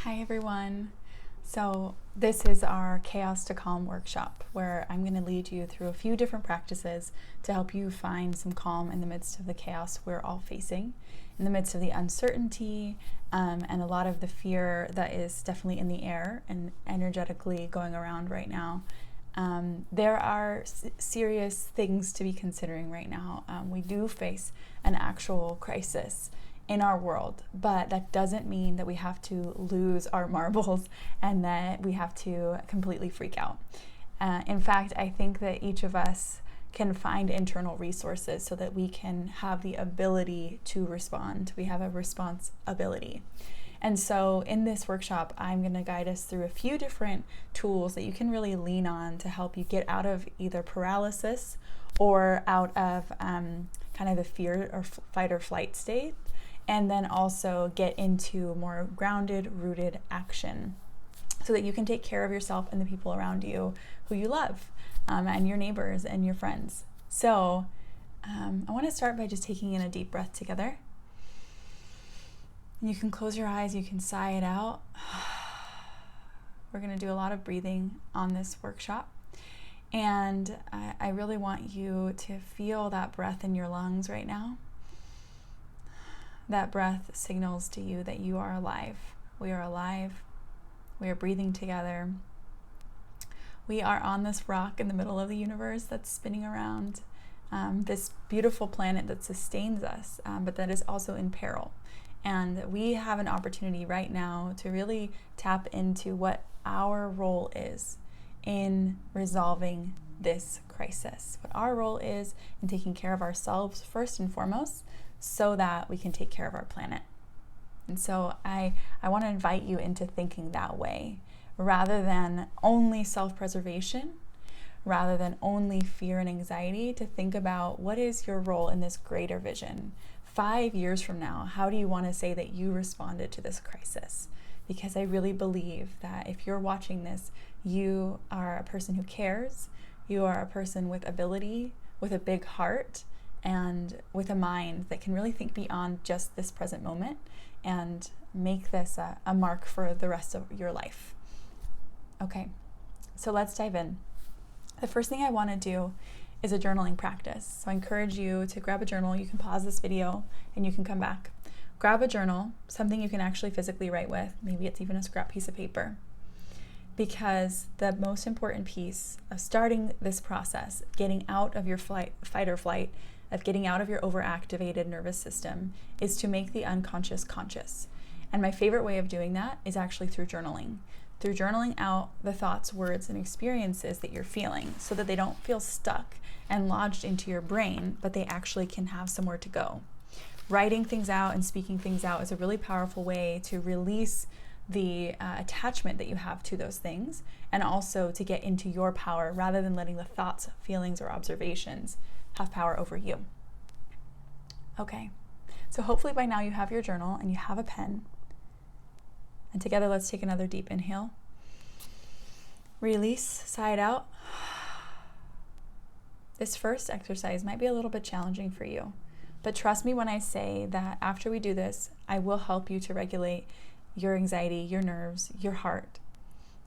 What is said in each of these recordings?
Hi everyone. So this is our Chaos to Calm workshop where I'm going to lead you through a few different practices to help you find some calm in the midst of the chaos we're all facing, in the midst of the uncertainty and a lot of the fear that is definitely in the air and energetically going around right now. There are serious things to be considering right now. We do face an actual crisis in our world, but that doesn't mean that we have to lose our marbles and that we have to completely freak out. In fact, I think that each of us can find internal resources so that we can have the ability to respond. We have a response ability. And so in this workshop, I'm going to guide us through a few different tools that you can really lean on to help you get out of either paralysis or out of kind of the fear or fight or flight state, and then also get into more grounded, rooted action so that you can take care of yourself and the people around you who you love, and your neighbors and your friends. So I want to start by just taking in a deep breath together. You can close your eyes, you can sigh it out. We're going to do a lot of breathing on this workshop. And I really want you to feel that breath in your lungs right now. That breath signals to you that you are alive. We are alive. We are breathing together. We are on this rock in the middle of the universe that's spinning around, this beautiful planet that sustains us, but that is also in peril. And we have an opportunity right now to really tap into what our role is in resolving this crisis, what our role is in taking care of ourselves first and foremost, so that we can take care of our planet. And so I want to invite you into thinking that way, rather than only self-preservation, rather than only fear and anxiety, to think about what is your role in this greater vision. 5 years from now, how do you want to say that you responded to this crisis? Because I really believe that if you're watching this, you are a person who cares, you are a person with ability, with a big heart, and with a mind that can really think beyond just this present moment and make this a mark for the rest of your life. Okay, so let's dive in. The first thing I want to do is a journaling practice. So I encourage you to grab a journal. You can pause this video and you can come back. Grab a journal, something you can actually physically write with. Maybe it's even a scrap piece of paper. Because the most important piece of starting this process, getting out of your fight or flight, of getting out of your overactivated nervous system, is to make the unconscious conscious. And my favorite way of doing that is actually through journaling. Through journaling out the thoughts, words, and experiences that you're feeling so that they don't feel stuck and lodged into your brain, but they actually can have somewhere to go. Writing things out and speaking things out is a really powerful way to release the attachment that you have to those things, and also to get into your power rather than letting the thoughts, feelings, or observations have power over you. Okay, so hopefully by now you have your journal and you have a pen. And together, let's take another deep inhale. Release, sigh it out. This first exercise might be a little bit challenging for you, but trust me when I say that after we do this, I will help you to regulate your anxiety, your nerves, your heart.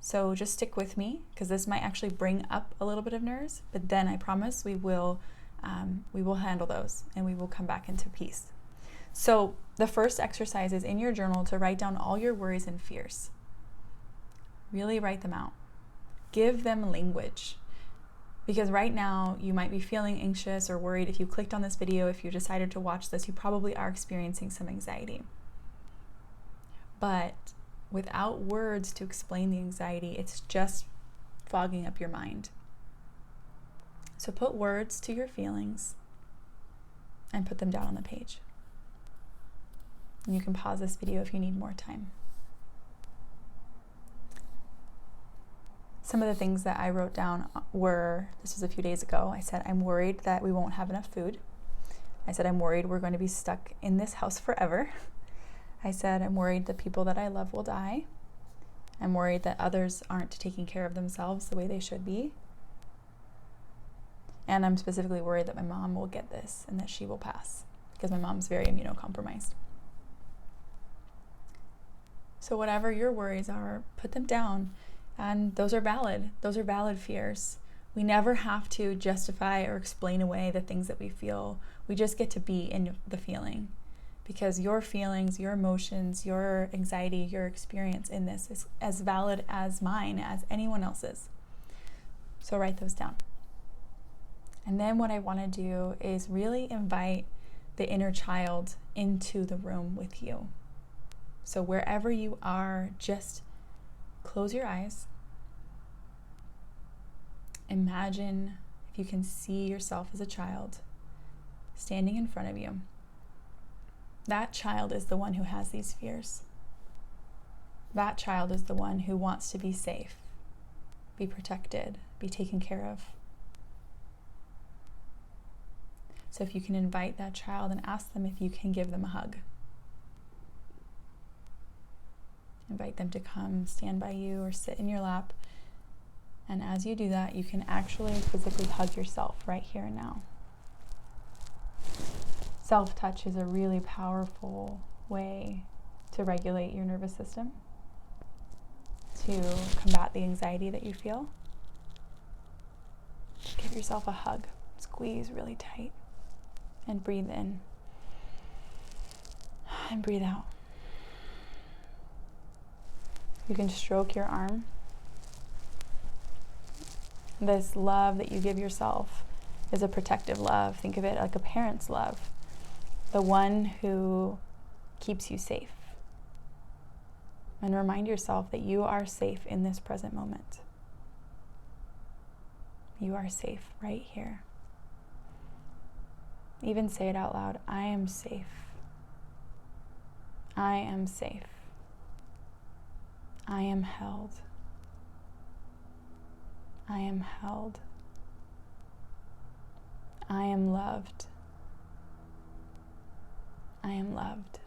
So just stick with me, because this might actually bring up a little bit of nerves, but then I promise we will handle those and we will come back into peace. So the first exercise is in your journal to write down all your worries and fears. Really write them out. Give them language. Because right now you might be feeling anxious or worried. If you clicked on this video, if you decided to watch this, you probably are experiencing some anxiety. But without words to explain the anxiety, it's just fogging up your mind. So put words to your feelings and put them down on the page. And you can pause this video if you need more time. Some of the things that I wrote down were, this was a few days ago, I said, I'm worried that we won't have enough food. I said, I'm worried we're going to be stuck in this house forever. I said, I'm worried the people that I love will die. I'm worried that others aren't taking care of themselves the way they should be. And I'm specifically worried that my mom will get this and that she will pass, because my mom's very immunocompromised. So whatever your worries are, put them down. And those are valid. Those are valid fears. We never have to justify or explain away the things that we feel. We just get to be in the feeling. Because your feelings, your emotions, your anxiety, your experience in this is as valid as mine, as anyone else's. So write those down. And then what I want to do is really invite the inner child into the room with you. So wherever you are, just close your eyes. Imagine if you can see yourself as a child standing in front of you. That child is the one who has these fears. That child is the one who wants to be safe, be protected, be taken care of. So if you can invite that child and ask them if you can give them a hug. Invite them to come stand by you or sit in your lap. And as you do that, you can actually physically hug yourself right here and now. Self-touch is a really powerful way to regulate your nervous system, to combat the anxiety that you feel. Give yourself a hug. Squeeze really tight. And breathe in. And breathe out. You can stroke your arm. This love that you give yourself is a protective love. Think of it like a parent's love. The one who keeps you safe. And remind yourself that you are safe in this present moment. You are safe right here. Even say it out loud. I am safe. I am safe. I am held. I am held. I am loved. I am loved.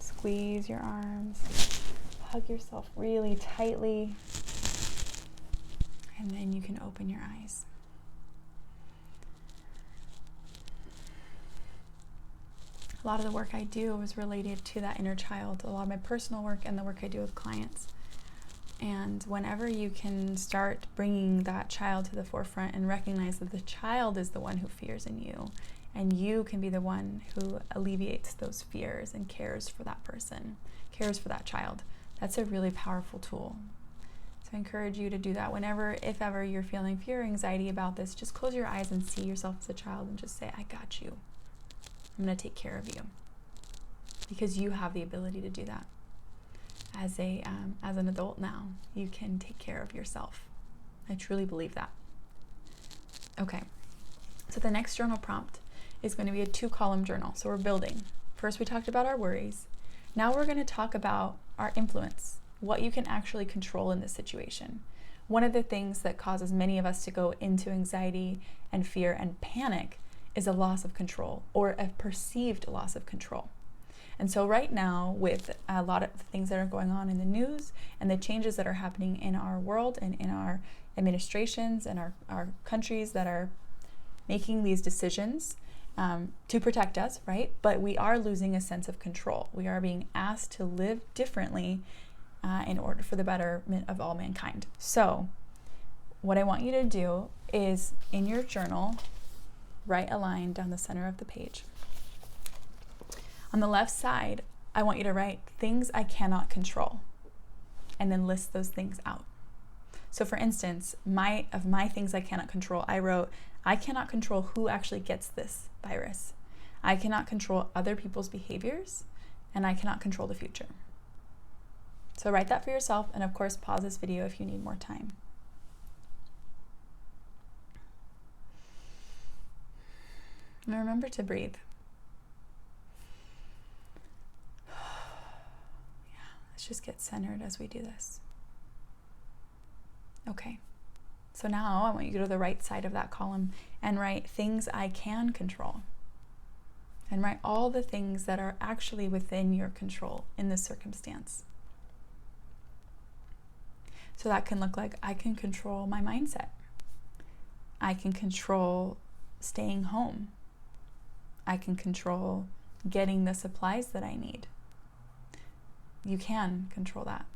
Squeeze your arms. Hug yourself really tightly. And then you can open your eyes. A lot of the work I do is related to that inner child. A lot of my personal work and the work I do with clients. And whenever you can start bringing that child to the forefront and recognize that the child is the one who fears in you, and you can be the one who alleviates those fears and cares for that person, cares for that child, that's a really powerful tool. So I encourage you to do that whenever, if ever you're feeling fear or anxiety about this, just close your eyes and see yourself as a child and just say, I got you. I'm going to take care of you. Because you have the ability to do that. As an adult now, you can take care of yourself. I truly believe that. Okay, so the next journal prompt is going to be a 2-column journal. So we're building. First we talked about our worries. Now we're going to talk about our influence, what you can actually control in this situation. One of the things that causes many of us to go into anxiety and fear and panic is a loss of control, or a perceived loss of control. And so right now, with a lot of things that are going on in the news and the changes that are happening in our world and in our administrations and our countries that are making these decisions to protect us, right? But we are losing a sense of control. We are being asked to live differently in order for the betterment of all mankind. So what I want you to do is, in your journal, write a line down the center of the page. On the left side, I want you to write things I cannot control, and then list those things out. So for instance, my things I cannot control, I wrote, I cannot control who actually gets this virus. I cannot control other people's behaviors, and I cannot control the future. So write that for yourself, and of course, pause this video if you need more time. And remember to breathe. Let's just get centered as we do this. Okay, so now I want you to go to the right side of that column and write things I can control. And write all the things that are actually within your control in this circumstance. So that can look like, I can control my mindset. I can control staying home. I can control getting the supplies that I need. you can control that.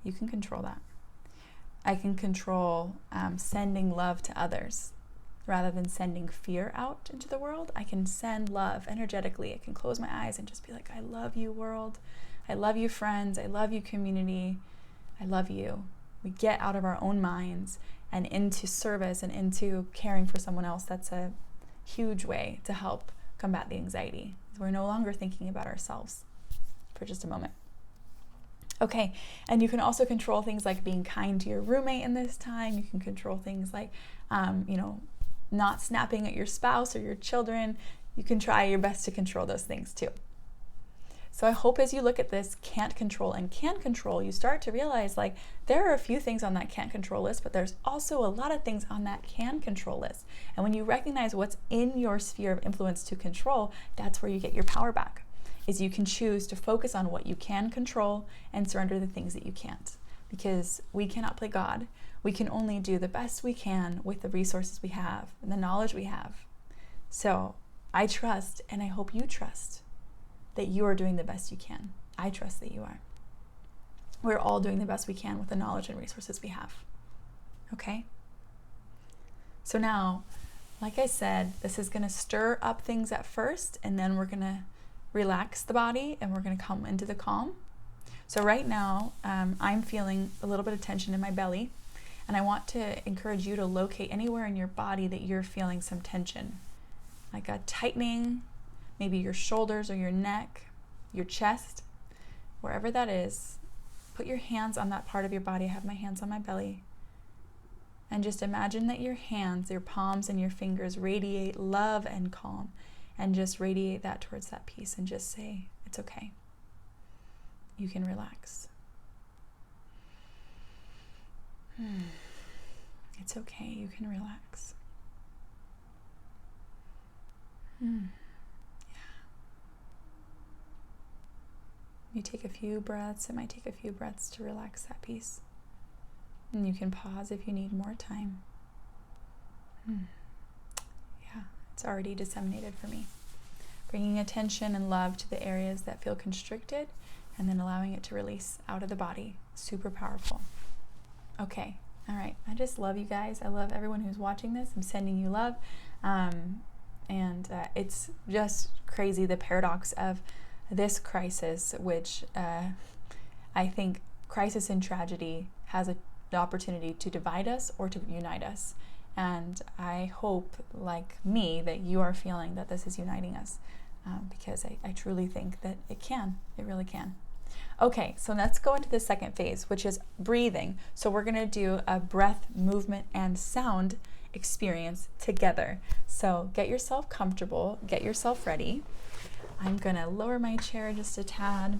You can control that. I can control sending love to others. Rather than sending fear out into the world, I can send love energetically. I can close my eyes and just be like, I love you, world. I love you, friends. I love you, community. I love you. We get out of our own minds and into service and into caring for someone else. That's a huge way to help combat the anxiety. We're no longer thinking about ourselves for just a moment. Okay, and you can also control things like being kind to your roommate in this time. You can control things like, not snapping at your spouse or your children. You can try your best to control those things too. So I hope as you look at this can't control and can control, you start to realize like there are a few things on that can't control list, but there's also a lot of things on that can control list. And when you recognize what's in your sphere of influence to control, that's where you get your power back, is you can choose to focus on what you can control and surrender the things that you can't. Because we cannot play God. We can only do the best we can with the resources we have and the knowledge we have. So I trust, and I hope you trust, that you are doing the best you can. I trust that you are. We're all doing the best we can with the knowledge and resources we have. Okay? So now, like I said, this is going to stir up things at first, and then we're going to relax the body, and we're going to come into the calm. So right now, I'm feeling a little bit of tension in my belly, and I want to encourage you to locate anywhere in your body that you're feeling some tension, like a tightening, maybe your shoulders or your neck, your chest, wherever that is. Put your hands on that part of your body. I have my hands on my belly. And just imagine that your hands, your palms and your fingers radiate love and calm, and just radiate that towards that piece and just say, it's okay. You can relax. It's okay, you can relax. You take a few breaths. It might take a few breaths to relax that piece. And you can pause if you need more time. Yeah, it's already disseminated for me. Bringing attention and love to the areas that feel constricted, and then allowing it to release out of the body. Super powerful. Okay, all right. I just love you guys. I love everyone who's watching this. I'm sending you love. It's just crazy, the paradox of this crisis, which I think crisis and tragedy has the opportunity to divide us or to unite us. And I hope, like me, that you are feeling that this is uniting us, because I truly think that it can. It really can. Okay, so let's go into the second phase, which is breathing. So we're going to do a breath, movement, and sound experience together. So get yourself comfortable, get yourself ready. I'm going to lower my chair just a tad,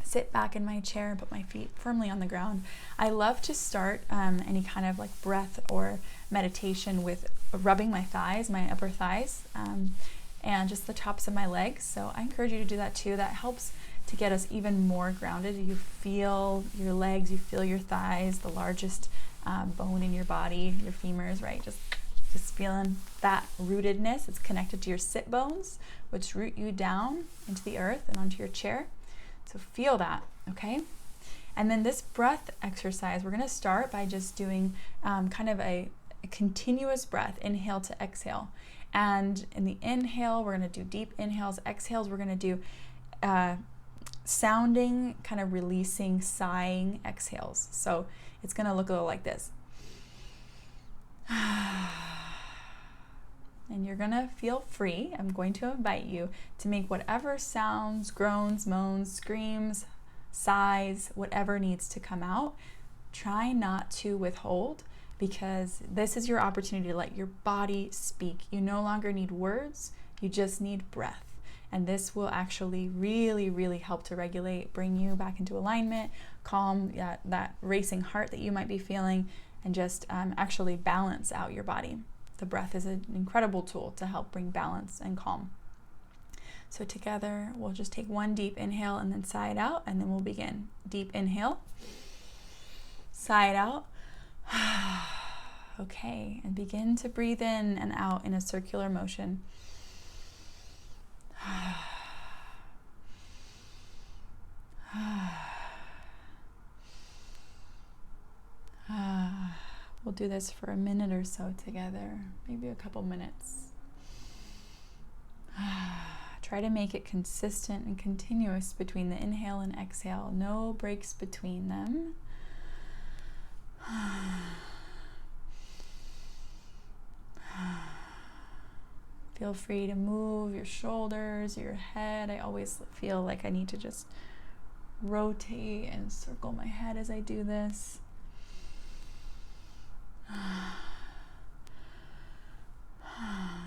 sit back in my chair, and put my feet firmly on the ground. I love to start any kind of like breath or meditation with rubbing my thighs, my upper thighs, and just the tops of my legs. So I encourage you to do that too. That helps to get us even more grounded. You feel your legs, you feel your thighs, the largest bone in your body, your femurs, right? Just feeling that rootedness. It's connected to your sit bones, which root you down into the earth and onto your chair. So feel that, okay? And then this breath exercise, we're gonna start by just doing kind of a continuous breath, inhale to exhale. And in the inhale, we're gonna do deep inhales. Exhales, we're gonna do sounding, kind of releasing, sighing exhales. So it's gonna look a little like this. And you're gonna feel free. I'm going to invite you to make whatever sounds, groans, moans, screams, sighs, whatever needs to come out. Try not to withhold, because this is your opportunity to let your body speak. You no longer need words, you just need breath. And this will actually really, really help to regulate, bring you back into alignment, calm that racing heart that you might be feeling, and just actually balance out your body. The breath is an incredible tool to help bring balance and calm. So together, we'll just take one deep inhale and then sigh it out, and then we'll begin. Deep inhale, sigh it out. Okay, and begin to breathe in and out in a circular motion. do this for a minute or so together, maybe a couple minutes. Try to make it consistent and continuous between the inhale and exhale. No breaks between them. Feel free to move your shoulders, your head. I always feel like I need to just rotate and circle my head as I do this.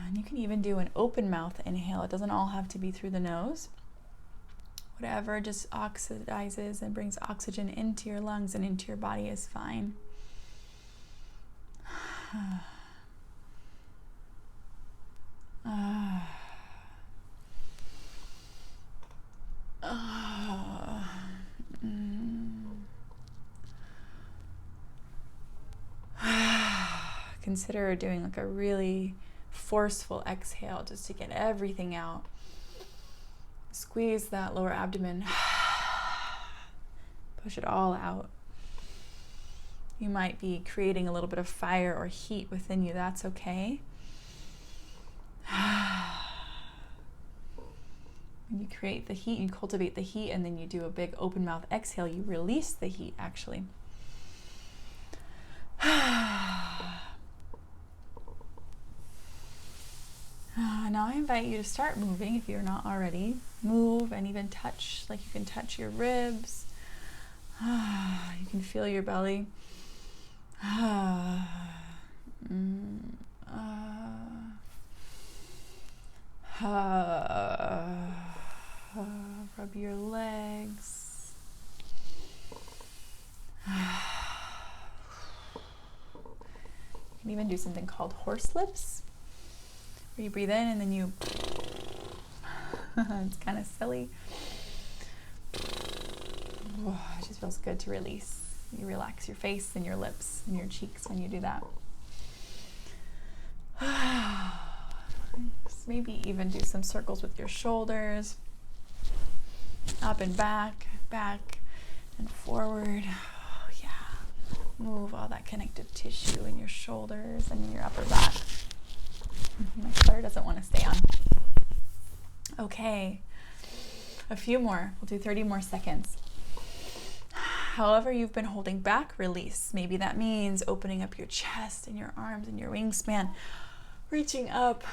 And you can even do an open mouth inhale. It doesn't all have to be through the nose. Whatever just oxidizes and brings oxygen into your lungs and into your body is fine. Consider doing like a really forceful exhale just to get everything out. Squeeze that lower abdomen. Push it all out. You might be creating a little bit of fire or heat within you. That's okay. When you create the heat, you cultivate the heat, and then you do a big open mouth exhale, you release the heat actually. Now I invite you to start moving if you're not already. Move and even touch, like you can touch your ribs. You can feel your belly. Rub your legs. You can even do something called horse lips, where you breathe in and then you it's kind of silly. It just feels good to release. You relax your face and your lips and your cheeks when you do that. Maybe even do some circles with your shoulders, up and back, back and forward. Yeah. Move all that connective tissue in your shoulders and in your upper back. My sweater doesn't want to stay on. Okay, a few more. We'll do 30 more seconds. However you've been holding back, release. Maybe that means opening up your chest and your arms and your wingspan, reaching up.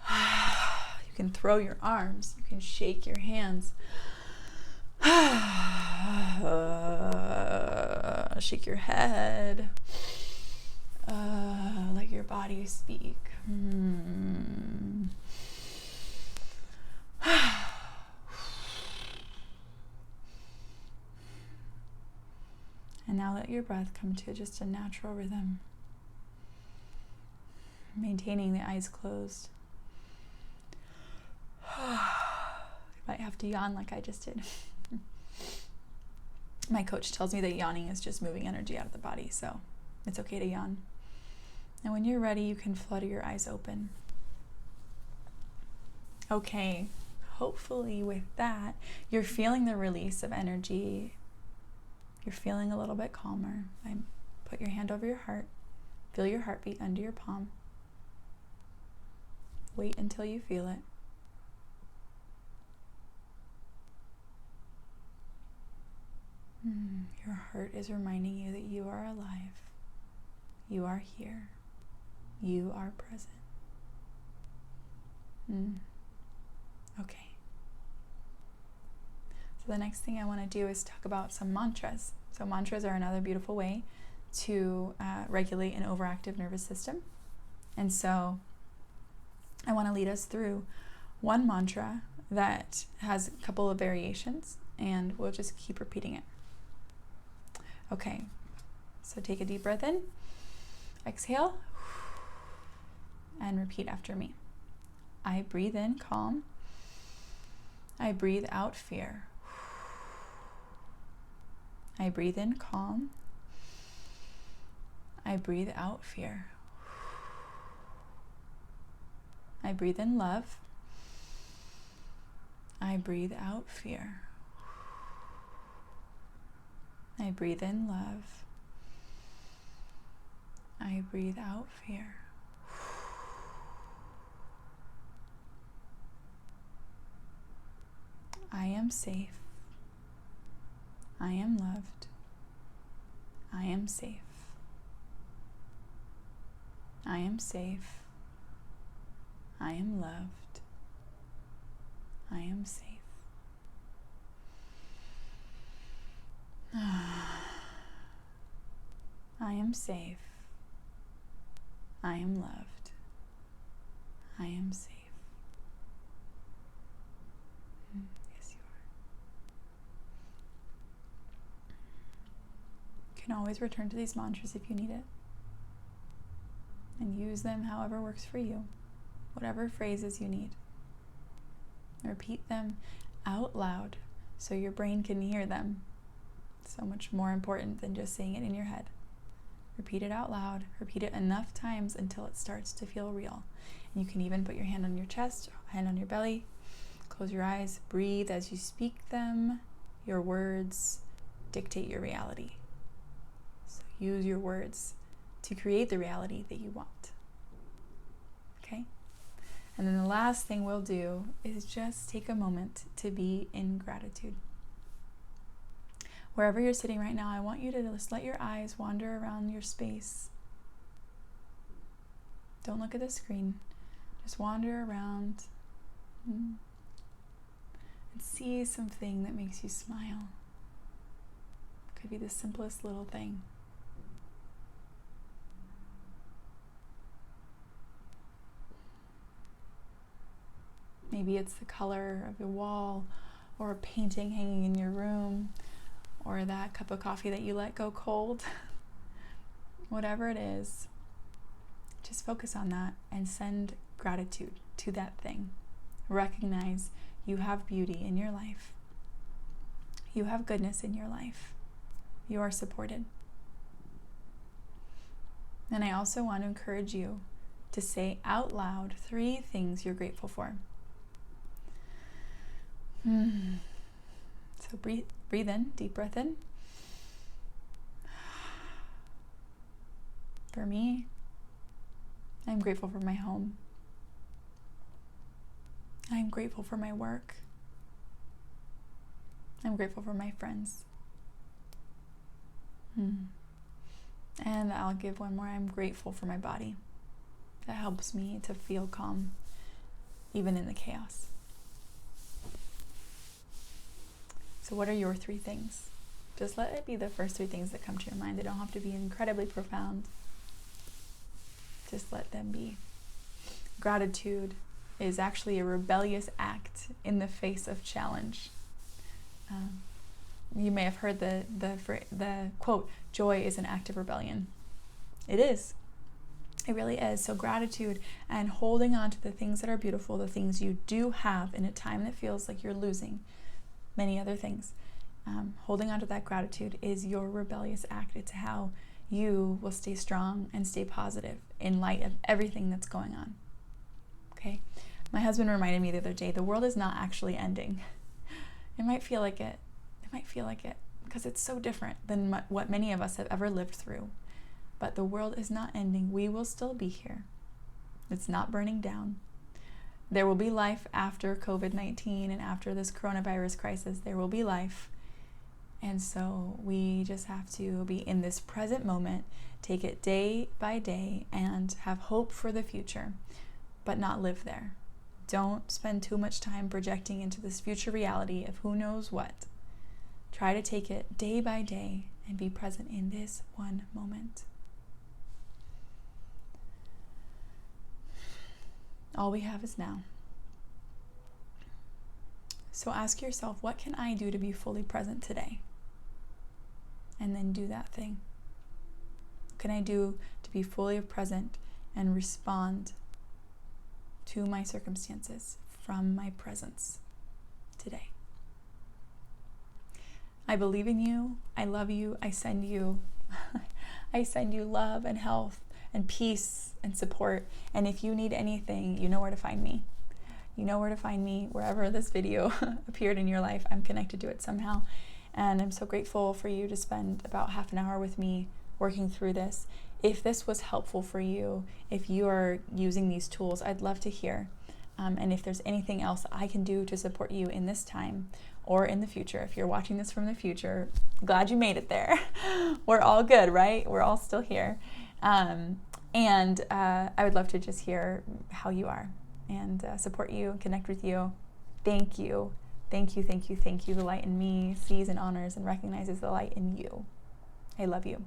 You can throw your arms. You can shake your hands. Shake your head. Let your body speak. And now let your breath come to just a natural rhythm, maintaining the eyes closed. You might have to yawn like I just did. My coach tells me that yawning is just moving energy out of the body, so it's okay to yawn. And when you're ready, you can flutter your eyes open. Okay, hopefully with that, you're feeling the release of energy. You're feeling a little bit calmer. Put your hand over your heart. Feel your heartbeat under your palm. Wait until you feel it. Your heart is reminding you that you are alive. You are here. You are present. Okay. So the next thing I want to do is talk about some mantras. So mantras are another beautiful way to regulate an overactive nervous system. And so I want to lead us through one mantra that has a couple of variations, and we'll just keep repeating it. Okay, so take a deep breath in, exhale, and repeat after me. I breathe in calm. I breathe out fear. I breathe in calm. I breathe out fear. I breathe in love. I breathe out fear. I breathe in love. I breathe out fear. I am safe. I am loved. I am safe. I am safe. I am loved. I am safe. I am safe. I am loved. I am safe. Yes, you are. You can always return to these mantras if you need it. And use them however works for you. Whatever phrases you need. Repeat them out loud so your brain can hear them. So much more important than just saying it in your head. Repeat it out loud. Repeat it enough times until it starts to feel real. And you can even put your hand on your chest, hand on your belly. Close your eyes. Breathe as you speak them. Your words dictate your reality. So use your words to create the reality that you want. Okay? And then the last thing we'll do is just take a moment to be in gratitude. Wherever you're sitting right now, I want you to just let your eyes wander around your space. Don't look at the screen. Just wander around and see something that makes you smile. Could be the simplest little thing. Maybe it's the color of the wall, or a painting hanging in your room, or that cup of coffee that you let go cold. Whatever it is, just focus on that and send gratitude to that thing. Recognize you have beauty in your life. You have goodness in your life. You are supported. And I also want to encourage you to say out loud 3 things you're grateful for. So breathe in, deep breath in. For me, I'm grateful for my home. I'm grateful for my work. I'm grateful for my friends. And I'll give one more. I'm grateful for my body. That helps me to feel calm, even in the chaos. So what are your 3 things? Just let it be the first 3 things that come to your mind. They don't have to be incredibly profound. Just let them be. Gratitude is actually a rebellious act in the face of challenge. You may have heard the quote, "Joy is an act of rebellion." It is. It really is. So gratitude and holding on to the things that are beautiful, the things you do have in a time that feels like you're losing many other things. Holding on to that gratitude is your rebellious act. It's how you will stay strong and stay positive in light of everything that's going on. Okay? My husband reminded me the other day, the world is not actually ending. It might feel like it. It might feel like it because it's so different than what many of us have ever lived through. But the world is not ending. We will still be here. It's not burning down. There will be life after COVID-19 and after this coronavirus crisis. There will be life. And so we just have to be in this present moment, take it day by day, and have hope for the future, but not live there. Don't spend too much time projecting into this future reality of who knows what. Try to take it day by day and be present in this one moment. All we have is now. So ask yourself, what can I do to be fully present today? And then do that thing. What can I do to be fully present and respond to my circumstances from my presence today? I believe in you. I love you. I send you love and health and peace and support. And if you need anything, you know where to find me. You know where to find me wherever this video appeared in your life. I'm connected to it somehow. And I'm so grateful for you to spend about half an hour with me working through this. If this was helpful for you, if you are using these tools, I'd love to hear. And if there's anything else I can do to support you in this time or in the future, if you're watching this from the future, glad you made it there. We're all good, right? We're all still here. And I would love to just hear how you are and support you, connect with you. Thank you. Thank you, thank you, thank you. The light in me sees and honors and recognizes the light in you. I love you.